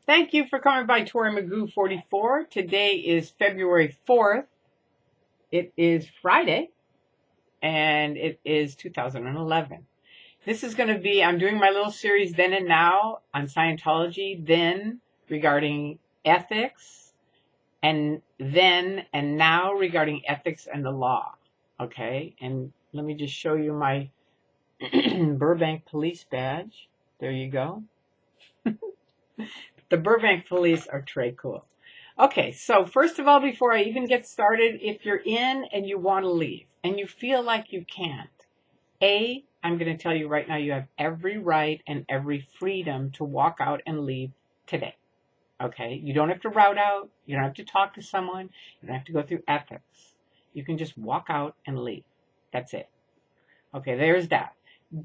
Thank you for coming by Tori Magoo 44. Today is February 4th. It is Friday, and it is 2011. This is going to be, I'm doing my little series Then and Now on Scientology, then regarding ethics, and then and now regarding ethics and the law. Okay, and let me just show you my Burbank police badge. There you go. The Burbank police are très cool. Okay, so first of all, before I even get started, if you're in and you want to leave and you feel like you can't, I'm going to tell you right now, you have every right and every freedom to walk out and leave today. Okay, you don't have to route out, you don't have to talk to someone, you don't have to go through ethics. You can just walk out and leave. That's it. Okay, there's that.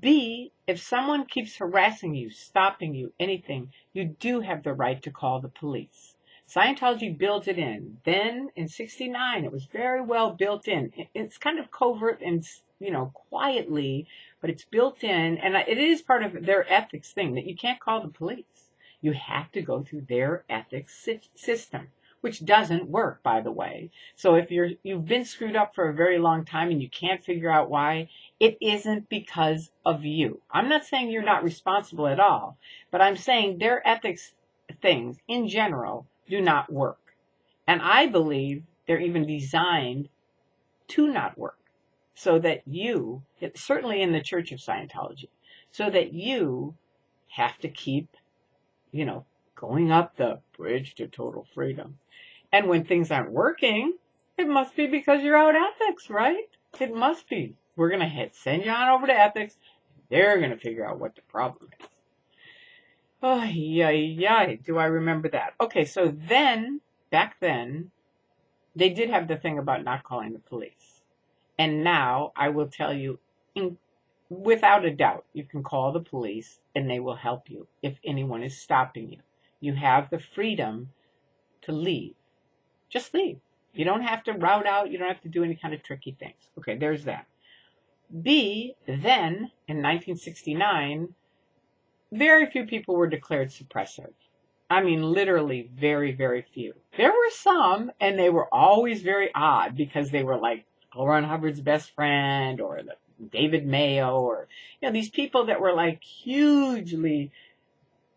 B, if someone keeps harassing you, stopping you, anything, you do have the right to call the police. Scientology built it in. Then in 69, it was very well built in. It's kind of covert and, quietly, but it's built in. And it is part of their ethics thing that you can't call the police. You have to go through their ethics system, which doesn't work, by the way. So if you've been screwed up for a very long time and you can't figure out why, it isn't because of you. I'm not saying you're not responsible at all, but I'm saying their ethics things in general do not work. And I believe they're even designed to not work so that you, certainly in the Church of Scientology, so that you have to keep, going up the bridge to total freedom. And when things aren't working, it must be because you're out ethics, right? It must be. We're going to send you on over to ethics. They're going to figure out what the problem is. Oh, yeah. Do I remember that? Okay, so then, back then, they did have the thing about not calling the police. And now I will tell you, without a doubt, you can call the police and they will help you if anyone is stopping you. You have the freedom to leave. Just leave. You don't have to route out. You don't have to do any kind of tricky things. Okay, there's that. B, then, in 1969, very few people were declared suppressive. I mean, literally very, very few. There were some, and they were always very odd because they were like L. Ron Hubbard's best friend or David Mayo or, these people that were like hugely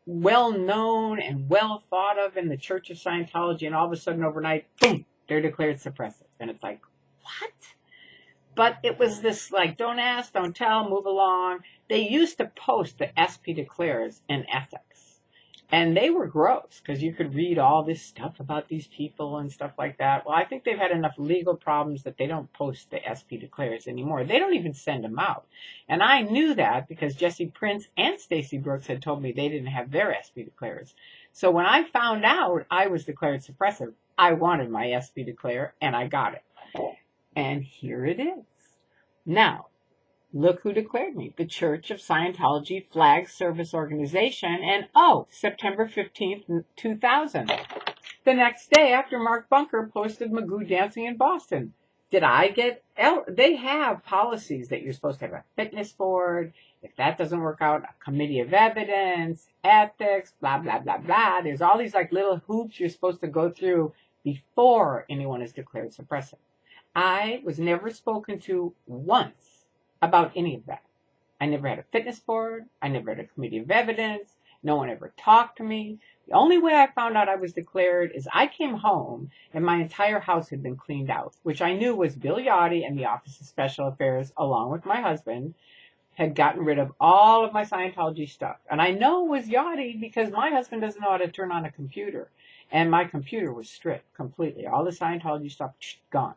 well known and well thought of in the Church of Scientology, and all of a sudden overnight, boom, they're declared suppressive. And it's like, what? But it was this like, don't ask, don't tell, move along. They used to post the SP declares in ethics. And they were gross because you could read all this stuff about these people and stuff like that. Well, I think they've had enough legal problems that they don't post the SP declares anymore. They don't even send them out. And I knew that because Jesse Prince and Stacy Brooks had told me they didn't have their SP declares. So when I found out I was declared suppressive, I wanted my SP declare and I got it. And here it is. Now, look who declared me. The Church of Scientology Flag Service Organization. And September 15th, 2000. The next day after Mark Bunker posted Magoo dancing in Boston. Did I get... They have policies that you're supposed to have a fitness board. If that doesn't work out, a committee of evidence, ethics, blah, blah, blah, blah. There's all these like little hoops you're supposed to go through before anyone is declared suppressive. I was never spoken to once about any of that. I never had a fitness board. I never had a committee of evidence. No one ever talked to me. The only way I found out I was declared is I came home and my entire house had been cleaned out, which I knew was Bill Yachty and the Office of Special Affairs, along with my husband, had gotten rid of all of my Scientology stuff. And I know it was Yachty because my husband doesn't know how to turn on a computer. And my computer was stripped completely. All the Scientology stuff, gone.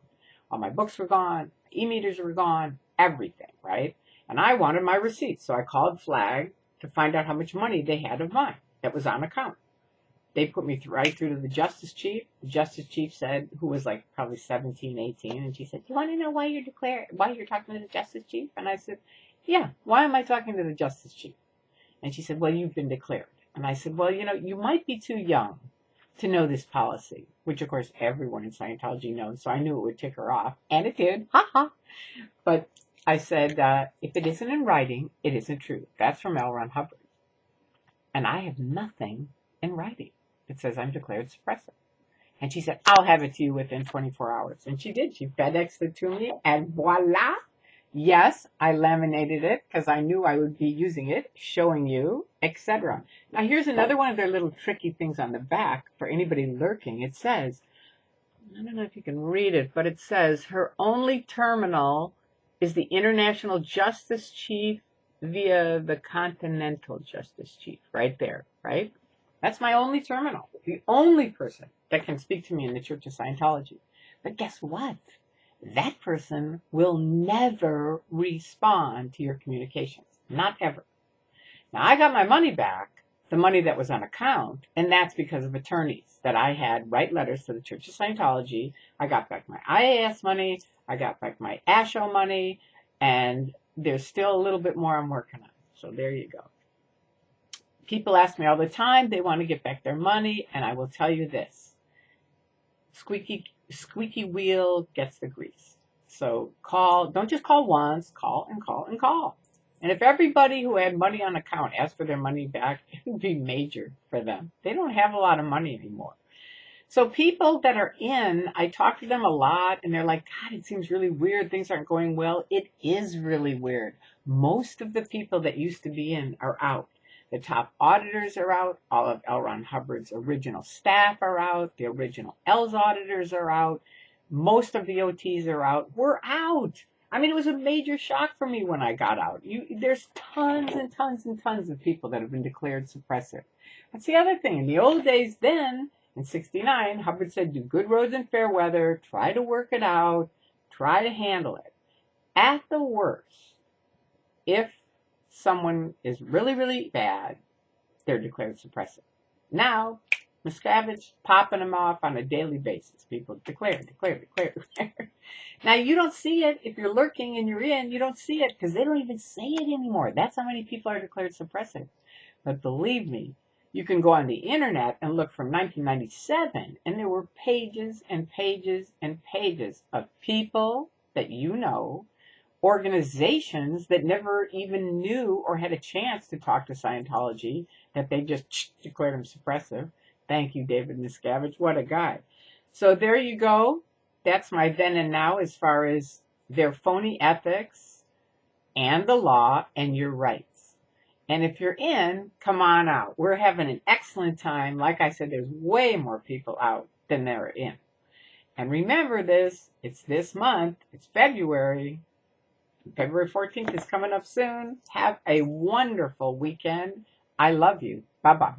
All my books were gone, e-meters were gone, everything, right? And I wanted my receipts, so I called Flag to find out how much money they had of mine that was on account. They put me right through to the Justice Chief. The Justice Chief said, who was like probably 17, 18, and she said, "You want to know why you're talking to the Justice Chief?" And I said, "Yeah, why am I talking to the Justice Chief?" And she said, "Well, you've been declared." And I said, "Well, you might be too young to know this policy," which of course everyone in Scientology knows, so I knew it would tick her off, and it did, But I said, if it isn't in writing, it isn't true. That's from L. Ron Hubbard. And I have nothing in writing. It says I'm declared suppressive. And she said, I'll have it to you within 24 hours. And she did. She FedExed it to me, and voila. Yes, I laminated it because I knew I would be using it, showing you, etc. Now, here's another one of their little tricky things on the back for anybody lurking. It says, I don't know if you can read it, but it says her only terminal is the International Justice Chief via the Continental Justice Chief, right there, right? That's my only terminal, the only person that can speak to me in the Church of Scientology. But guess what? That person will never respond to your communications. Not ever. Now, I got my money back, the money that was on account, and that's because of attorneys that I had write letters to the Church of Scientology. I got back my IAS money, I got back my ASHO money, and there's still a little bit more I'm working on. So there you go. People ask me all the time, they want to get back their money, and I will tell you this. Squeaky wheel gets the grease. So don't just call once, call and call and call. And if everybody who had money on account asked for their money back, it would be major for them. They don't have a lot of money anymore. So people that are in, I talk to them a lot, and they're like, God, it seems really weird. Things aren't going well. It is really weird. Most of the people that used to be in are out. The top auditors are out. All of L. Ron Hubbard's original staff are out. The original L's auditors are out. Most of the OTs are out. We're out. I mean, it was a major shock for me when I got out. There's tons and tons and tons of people that have been declared suppressive. That's the other thing. In the old days then, in 69, Hubbard said, do good roads and fair weather. Try to work it out. Try to handle it. At the worst, if someone is really, really bad, they're declared suppressive. Now, Miscavige popping them off on a daily basis. People declare. Now, you don't see it. If you're lurking and you're in, you don't see it because they don't even say it anymore. That's how many people are declared suppressive. But believe me, you can go on the internet and look from 1997, and there were pages and pages and pages of people that you know, organizations that never even knew or had a chance to talk to Scientology, that they just declared them suppressive. Thank you, David Miscavige. What a guy. So there you go. That's my then and now as far as their phony ethics and the law and your rights. And if you're in, come on out. We're having an excellent time. Like I said, there's way more people out than there are in. And remember this, it's this month. It's February. February 14th is coming up soon. Have a wonderful weekend. I love you. Bye-bye.